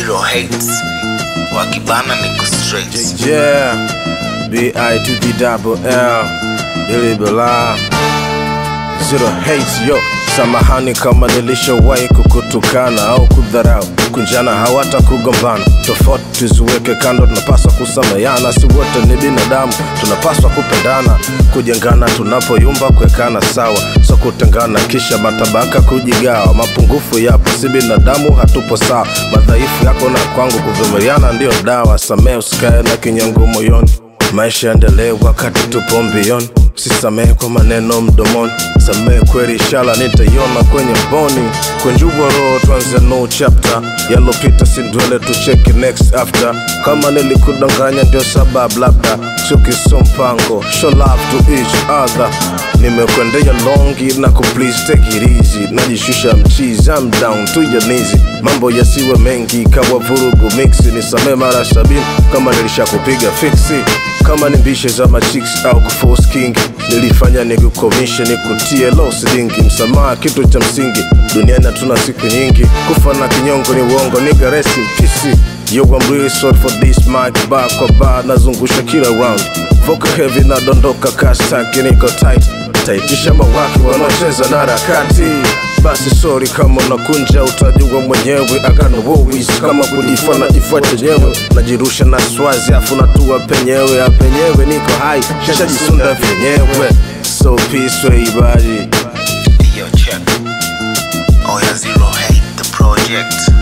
Zero hates. Wakibana niko straight. Yeah, B.I. to the double L, Billy Bala. Zero hates, yo. Samahani kama nilishawahi kukutukana au kudharau. Kunjana hawata kugombana. Tofauti tuziweke kando, tunapaswa kusameheana. Si wote ni binadamu, tunapaswa kupendana. Kujengana tunapoyumba, kuwekana sawa. So kutengana kisha matabaka kujigawa. Mapungufu yapo, si binadamu hatupo sawa. Madhaifu yako na kwangu, kuvumiliana ndio dawa. Samehe usikae na kinyongo moyoni. Maisha yaendelee wakati tupo mbioni. Sisamehe kwa maneno mdomoni, samehe kweli inshallah nitaiona kwenye mboni. Kunjua roho tuanze no chapter, yalopita si ndwele tucheki next after. Kama nilikudanganya ndio sababu labda, chuki so mpango, show love to each other. Nimekwendea longi na please take it easy. Najishusha mchizi, I'm down to your knees. Mambo yasiwe mengi kawa vurugu mixi. Nisamehe mara 70 kama nilishakupiga fixi. Kama ni mbishe za machicks au kuforce king, nilifanya nikukomishe nikutie loss dingi. Msamaha kitu cha msingi, duniani hatuna siku nyingi. Kufa na kinyongo ni uongo, nigga rest in peace. Yo, I'm really sorry for this mic, bar kwa bar nazungusha kila round. Vocal heavy na dondoka kastaki niko tight. Taitisha mawaki wanaocheza na harakati. Basi sorry kama unakunja utajua mwenyewe. Agano worries kama kujifana ifuate nyewe. Najirusha na swazi afu natua penyewe. Apenyewe niko high, shasha jisunda venyewe. So peace everybody. Yo check. Oh yeah, Zero hate the project.